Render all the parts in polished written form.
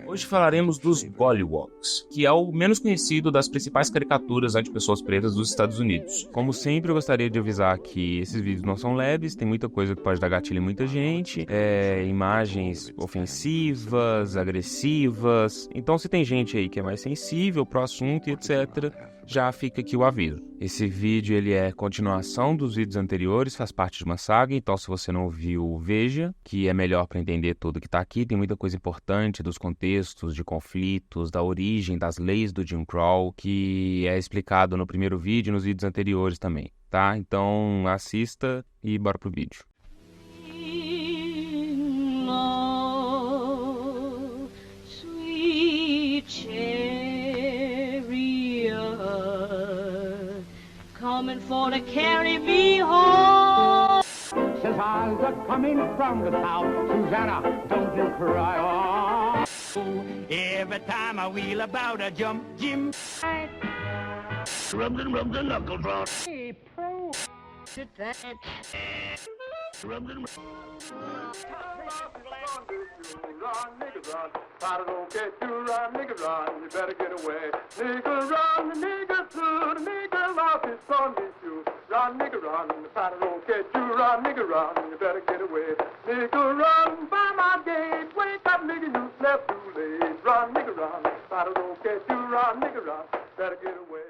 Hoje falaremos dos Golliwogs, que é o menos conhecido das principais caricaturas anti-pessoas pretas dos Estados Unidos. Como sempre, eu gostaria de avisar que esses vídeos não são leves, tem muita coisa que pode dar gatilho em muita gente, imagens ofensivas, agressivas. Então, se tem gente aí que é mais sensível pro assunto e etc., já fica aqui o aviso. Esse vídeo ele é continuação dos vídeos anteriores, faz parte de uma saga, então se você não viu, veja, que é melhor para entender tudo que está aqui. Tem muita coisa importante dos contextos, de conflitos, da origem, das leis do Jim Crow, que é explicado no primeiro vídeo e nos vídeos anteriores também, tá? Então assista e bora pro vídeo. Coming for to carry me home. Says I was coming from the south, Susanna, don't you cry. Oh, every time I wheel about a jump, Jim. Rub the knuckles on. Hey, pro. Run, nigga, run. Powder don't get you, run, nigga, run. You better get away. Nigga, run, nigga, to the nigga, lost his son, his shoe. Run, nigga, run. The powder don't get you, run, nigga, run. You better get away. Nigga, run by my gate. Wake up, nigga, you slept too late. Run, nigga, run. The powder don't get you, run, nigga, run. Better get away.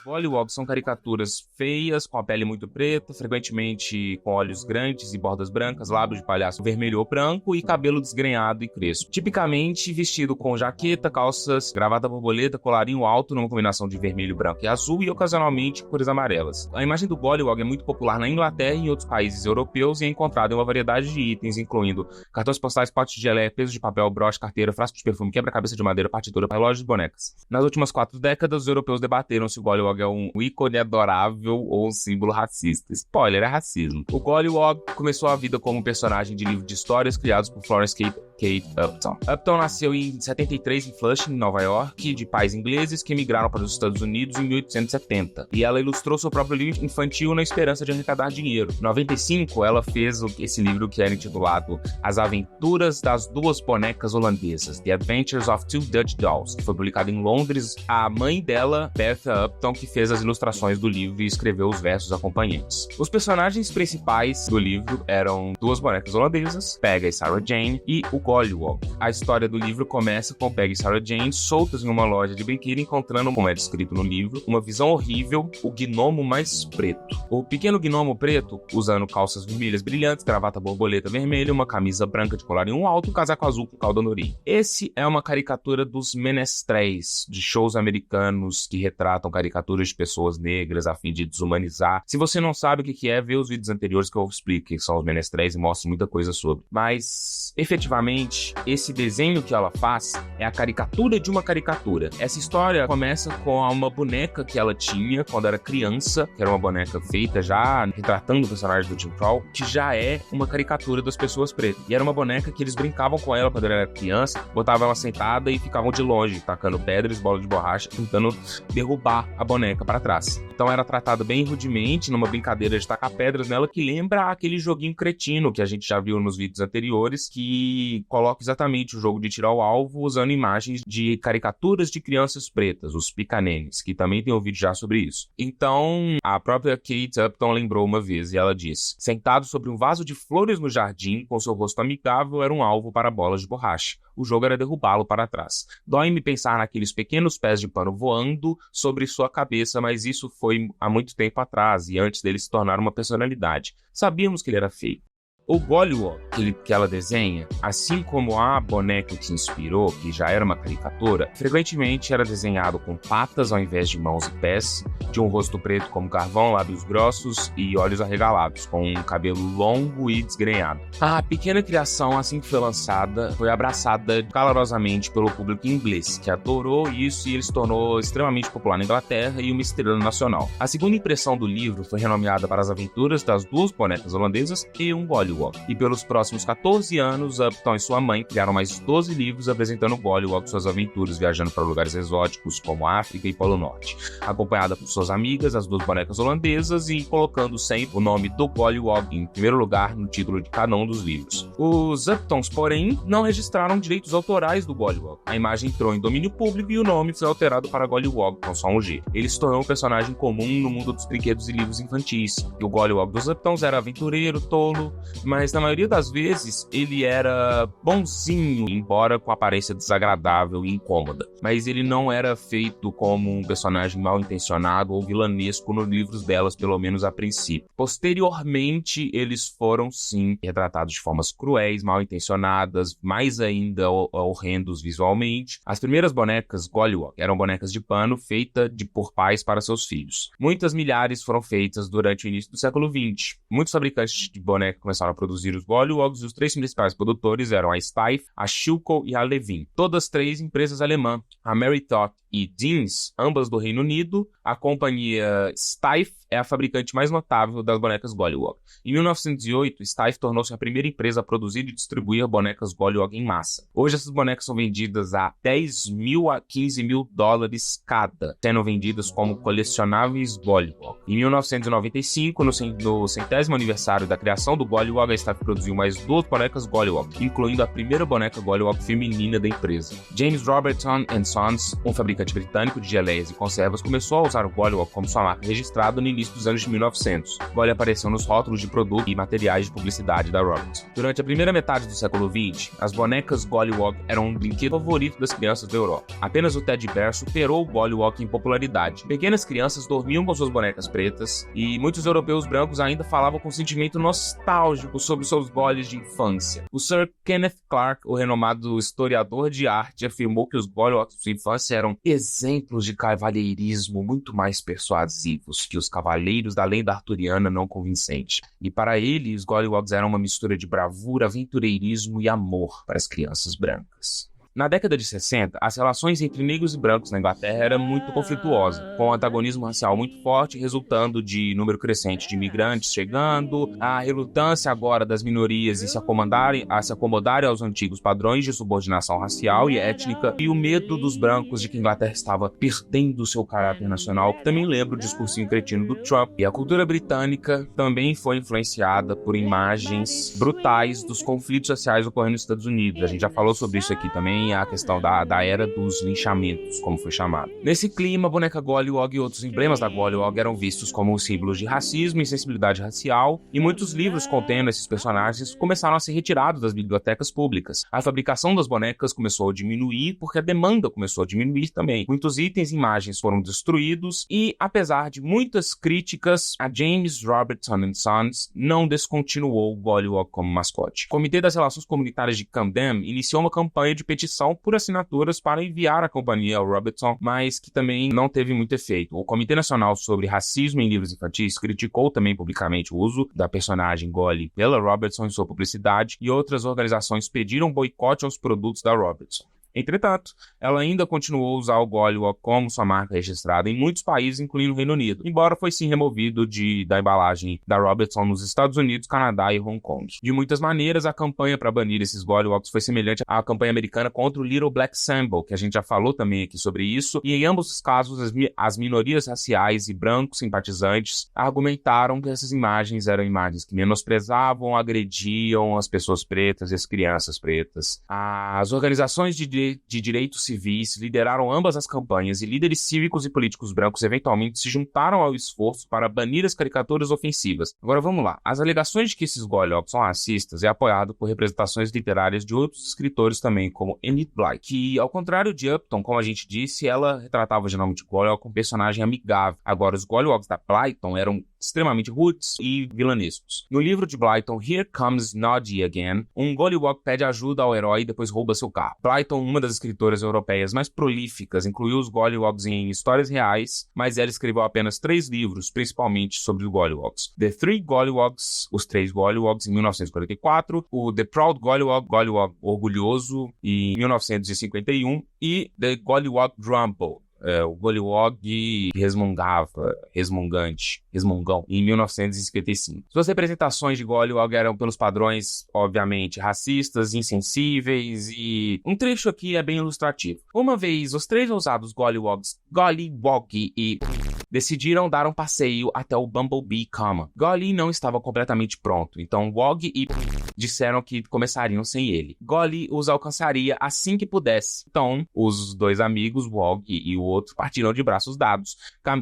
Golliwogs são caricaturas feias, com a pele muito preta, frequentemente com olhos grandes e bordas brancas, lábios de palhaço vermelho ou branco e cabelo desgrenhado e crespo. Tipicamente vestido com jaqueta, calças, gravata borboleta, colarinho alto numa combinação de vermelho, branco e azul e ocasionalmente cores amarelas. A imagem do Golliwog é muito popular na Inglaterra e em outros países europeus e é encontrada em uma variedade de itens, incluindo cartões postais, potes de geleia, peso de papel, broche, carteira, frasco de perfume, quebra-cabeça de madeira, partitura, relógios e bonecas. Nas últimas 4 décadas, os europeus debateram se o Golliwog é um ícone adorável ou um símbolo racista. Spoiler, é racismo. O Golliwog começou a vida como um personagem de livro de histórias criados por Florence Kate Upton. Upton nasceu em 73 em Flushing, Nova York, de pais ingleses que emigraram para os Estados Unidos em 1870. E ela ilustrou seu próprio livro infantil na esperança de arrecadar dinheiro. Em 95, ela fez esse livro que era intitulado As Aventuras das Duas Bonecas Holandesas, The Adventures of Two Dutch Dolls, que foi publicado em Londres. A mãe dela, Bertha Upton, que fez as ilustrações do livro e escreveu os versos acompanhantes. Os personagens principais do livro eram duas bonecas holandesas, Peggy e Sarah Jane, e o Golliwog. A história do livro começa com Peggy e Sarah Jane soltas em uma loja de brinquedo, encontrando, como é descrito no livro, uma visão horrível, o gnomo mais preto. O pequeno gnomo preto, usando calças vermelhas brilhantes, gravata borboleta vermelha, uma camisa branca de colarinho alto, um casaco azul com cauda andorinha. Esse é uma caricatura dos menestréis, de shows americanos que retratam caricaturas de pessoas negras a fim de desumanizar. Se você não sabe o que é, vê os vídeos anteriores que eu explico que são os menestréis e mostro muita coisa sobre. Mas, efetivamente, esse desenho que ela faz é a caricatura de uma caricatura. Essa história começa com uma boneca que ela tinha quando era criança, que era uma boneca feita já retratando o personagem do Jim Crow, que já é uma caricatura das pessoas pretas. E era uma boneca que eles brincavam com ela quando ela era criança, botavam ela sentada e ficavam de longe, tacando pedras, bola de borracha, tentando derrubar a boneca para trás. Então era tratada bem rudemente, numa brincadeira de tacar pedras nela, que lembra aquele joguinho cretino que a gente já viu nos vídeos anteriores, que coloca exatamente o jogo de tirar o alvo usando imagens de caricaturas de crianças pretas, os picanenes, que também tem um vídeo já sobre isso. Então, a própria Kate Upton lembrou uma vez e ela diz: sentado sobre um vaso de flores no jardim, com seu rosto amigável, era um alvo para bolas de borracha. O jogo era derrubá-lo para trás. Dói-me pensar naqueles pequenos pés de pano voando sobre sua cabeça, mas isso foi há muito tempo atrás e antes dele se tornar uma personalidade. Sabíamos que ele era feio. O Golliwog que ela desenha, assim como a boneca que inspirou, que já era uma caricatura, frequentemente era desenhado com patas ao invés de mãos e pés, de um rosto preto como carvão, lábios grossos e olhos arregalados, com um cabelo longo e desgrenhado. A pequena criação, assim que foi lançada, foi abraçada calorosamente pelo público inglês, que adorou isso e ele se tornou extremamente popular na Inglaterra e uma estrela nacional. A segunda impressão do livro foi renomeada para As Aventuras das Duas Bonecas Holandesas e um Golliwog. Gollywog. E pelos próximos 14 anos, Upton e sua mãe criaram mais 12 livros apresentando Gollywog suas aventuras viajando para lugares exóticos como África e Polo Norte, acompanhada por suas amigas, as duas bonecas holandesas, e colocando sempre o nome do Gollywog em primeiro lugar no título de cada um dos livros. Os Uptons, porém, não registraram direitos autorais do Gollywog. A imagem entrou em domínio público e o nome foi alterado para Gollywog, com só um G. Ele se tornou um personagem comum no mundo dos brinquedos e livros infantis. E o Gollywog dos Uptons era aventureiro, tolo, mas na maioria das vezes ele era bonzinho, embora com aparência desagradável e incômoda. Mas ele não era feito como um personagem mal intencionado ou vilanesco nos livros delas, pelo menos a princípio. Posteriormente, eles foram sim retratados de formas cruéis, mal intencionadas, mais ainda horrendos visualmente. As primeiras bonecas Gollywog eram bonecas de pano feitas por pais para seus filhos. Muitas milhares foram feitas durante o início do século XX. Muitos fabricantes de boneca começaram a produzir os Gollywog's e os três principais produtores eram a Steiff, a Schilco e a Levin. Todas três empresas alemãs. A Mary Todd e Deans, ambas do Reino Unido. A companhia Steiff é a fabricante mais notável das bonecas Gollywog. Em 1908, Steiff tornou-se a primeira empresa a produzir e distribuir bonecas Gollywog em massa. Hoje essas bonecas são vendidas a 10 mil a 15 mil dólares cada, sendo vendidas como colecionáveis Gollywog. Em 1995, no 100º aniversário da criação do Gollywog, a Steiff produziu mais 2 bonecas Gollywog, incluindo a primeira boneca Gollywog feminina da empresa. James Robertson & Sons, um fabricante britânico de geleias e conservas, começou a usar o Gollywog como sua marca registrada no início dos anos de 1900. Gollywog apareceu nos rótulos de produto e materiais de publicidade da Robertson. Durante a primeira metade do século XX, as bonecas Gollywog eram um brinquedo favorito das crianças da Europa. Apenas o Teddy Bear superou o Gollywog em popularidade. Pequenas crianças dormiam com suas bonecas pretas e muitos europeus brancos ainda falavam com sentimento nostálgico sobre seus Gollies de infância. O Sir Kenneth Clark, o renomado historiador de arte, afirmou que os Gollywogs de sua infância eram exemplos de cavalheirismo muito mais persuasivos que os cavaleiros da lenda arturiana não convincente. E para ele, os Gollywogs eram uma mistura de bravura, aventureirismo e amor para as crianças brancas. Na década de 60, as relações entre negros e brancos na Inglaterra eram muito conflituosas, com um antagonismo racial muito forte, resultando de número crescente de imigrantes chegando, a relutância agora das minorias em se acomodarem aos antigos padrões de subordinação racial e étnica, e o medo dos brancos de que a Inglaterra estava perdendo seu caráter nacional, que também lembra o discursinho cretino do Trump. E a cultura britânica também foi influenciada por imagens brutais dos conflitos sociais ocorrendo nos Estados Unidos. A gente já falou sobre isso aqui também, a questão da era dos linchamentos, como foi chamado. Nesse clima, a boneca Gollywog e outros emblemas da Gollywog eram vistos como símbolos de racismo e sensibilidade racial, e muitos livros contendo esses personagens começaram a ser retirados das bibliotecas públicas. A fabricação das bonecas começou a diminuir porque a demanda começou a diminuir também. Muitos itens e imagens foram destruídos e, apesar de muitas críticas, a James Robertson & Sons não descontinuou o Gollywog como mascote. O Comitê das Relações Comunitárias de Camden iniciou uma campanha de petição por assinaturas para enviar à companhia ao Robertson, mas que também não teve muito efeito. O Comitê Nacional sobre Racismo em Livros Infantis criticou também publicamente o uso da personagem Golly pela Robertson em sua publicidade, e outras organizações pediram boicote aos produtos da Robertson. Entretanto, ela ainda continuou a usar o Gollywog como sua marca registrada em muitos países, incluindo o Reino Unido, embora foi sim removido da embalagem da Robertson nos Estados Unidos, Canadá e Hong Kong. De muitas maneiras, a campanha para banir esses Gollywog's foi semelhante à campanha americana contra o Little Black Sambo, que a gente já falou também aqui sobre isso, e em ambos os casos as minorias raciais e brancos simpatizantes argumentaram que essas imagens eram imagens que menosprezavam, agrediam as pessoas pretas e as crianças pretas. As organizações de direitos civis lideraram ambas as campanhas, e líderes cívicos e políticos brancos eventualmente se juntaram ao esforço para banir as caricaturas ofensivas. Agora vamos lá. As alegações de que esses Gollywog's são racistas é apoiado por representações literárias de outros escritores também, como Enid Blyton, que, ao contrário de Upton, como a gente disse, ela retratava geralmente Gollywog como personagem amigável. Agora, os Gollywog's da Blyton eram extremamente roots e vilanescos. No livro de Blyton, Here Comes Noddy Again, um Gollywog pede ajuda ao herói e depois rouba seu carro. Blyton, uma das escritoras europeias mais prolíficas, incluiu os Gollywog's em histórias reais, mas ela escreveu apenas 3 livros, principalmente sobre os Gollywog's. The Three Gollywog's, Os Três Gollywog's, em 1944, o The Proud Gollywog, Gollywog Orgulhoso, em 1951, e The Gollywog Grumble, o Gollywog resmungão, em 1955. Suas representações de Gollywog eram pelos padrões, obviamente, racistas, insensíveis, e um trecho aqui é bem ilustrativo. Uma vez, os 3 ousados Gollywog e decidiram dar um passeio até o Bumblebee Common. Golly não estava completamente pronto, então Wog e disseram que começariam sem ele. Golly os alcançaria assim que pudesse. Então, os 2 amigos, Wog e o outro, partiram de braços dados,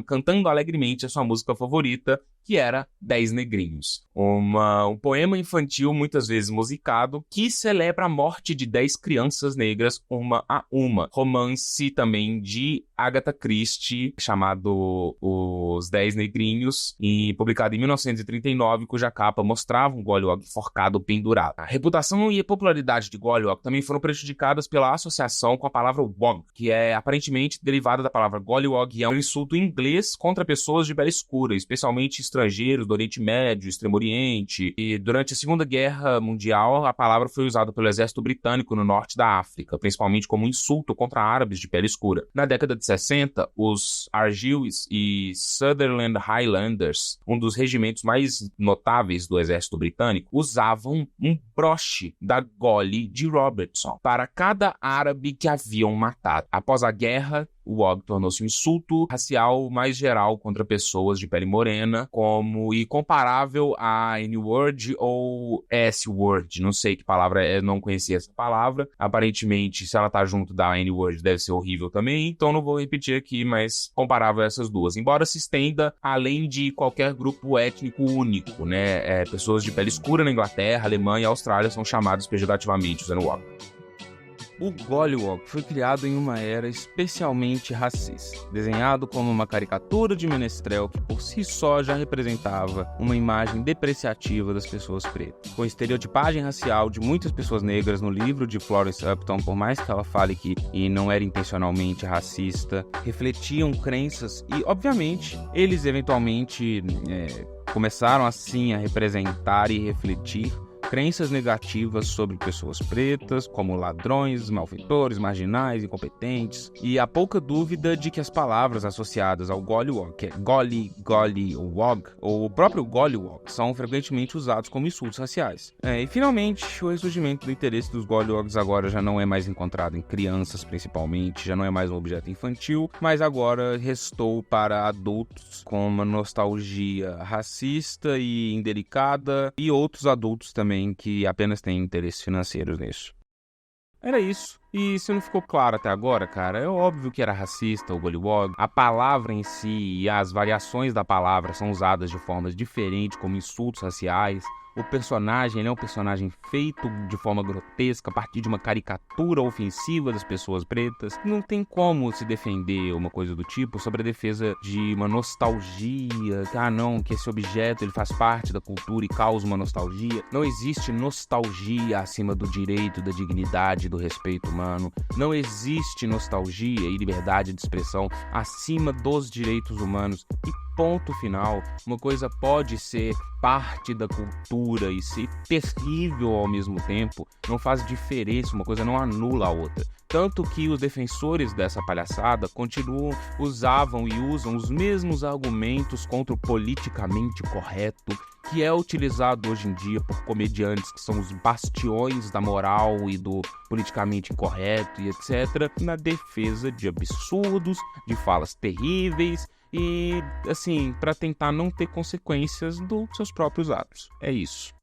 cantando alegremente a sua música favorita, que era 10 Negrinhos. Um poema infantil, muitas vezes musicado, que celebra a morte de 10 crianças negras uma a uma. Romance também de Agatha Christie, chamado Os 10 Negrinhos, e publicado em 1939, cuja capa mostrava um Gollywog enforcado pendurado. A reputação e a popularidade de Gollywog também foram prejudicadas pela associação com a palavra wog, que é aparentemente derivada da palavra Gollywog e é um insulto inglês contra pessoas de pele escura, especialmente estrangeiros do Oriente Médio, Extremo Oriente. E durante a Segunda Guerra Mundial, a palavra foi usada pelo exército britânico no norte da África, principalmente como insulto contra árabes de pele escura. Na década de 60, os Argyll e Sutherland Highlanders, um dos regimentos mais notáveis do exército britânico, usavam um broche da Golly de Robertson para cada árabe que haviam matado. Após a guerra, o Wog tornou-se um insulto racial mais geral contra pessoas de pele morena, e comparável a N-word ou S-word. Não sei que palavra é, não conhecia essa palavra. Aparentemente, se ela tá junto da N-word, deve ser horrível também, então não vou repetir aqui, mas comparável a essas duas. Embora se estenda além de qualquer grupo étnico único, né? Pessoas de pele escura na Inglaterra, Alemanha e Austrália são chamadas pejorativamente usando Wog. O Gollywog foi criado em uma era especialmente racista, desenhado como uma caricatura de menestrel que por si só já representava uma imagem depreciativa das pessoas pretas. Com a estereotipagem racial de muitas pessoas negras no livro de Florence Upton, por mais que ela fale que não era intencionalmente racista, refletiam crenças e, obviamente, eles eventualmente começaram assim a representar e refletir crenças negativas sobre pessoas pretas, como ladrões, malfeitores, marginais, incompetentes, e há pouca dúvida de que as palavras associadas ao Gollywog, que é Golly, Wog, ou o próprio Gollywog, são frequentemente usados como insultos raciais. E finalmente, o ressurgimento do interesse dos Gollywogs agora já não é mais encontrado em crianças, principalmente, já não é mais um objeto infantil, mas agora restou para adultos com uma nostalgia racista e indelicada, e outros adultos também que apenas têm interesses financeiros nisso. Era isso. E se não ficou claro até agora, cara, é óbvio que era racista o Gollywog. A palavra em si e as variações da palavra são usadas de formas diferentes como insultos raciais. O personagem é um personagem feito de forma grotesca a partir de uma caricatura ofensiva das pessoas pretas. Não tem como se defender uma coisa do tipo sobre a defesa de uma nostalgia. Não, que esse objeto ele faz parte da cultura e causa uma nostalgia. Não existe nostalgia acima do direito, da dignidade e do respeito humano. Não existe nostalgia e liberdade de expressão acima dos direitos humanos. E ponto final. Uma coisa pode ser parte da cultura e ser terrível ao mesmo tempo. Não faz diferença, uma coisa não anula a outra. Tanto que os defensores dessa palhaçada usavam e usam os mesmos argumentos contra o politicamente correto, que é utilizado hoje em dia por comediantes que são os bastiões da moral e do politicamente incorreto e etc., na defesa de absurdos, de falas terríveis, e, assim, para tentar não ter consequências dos seus próprios atos. É isso.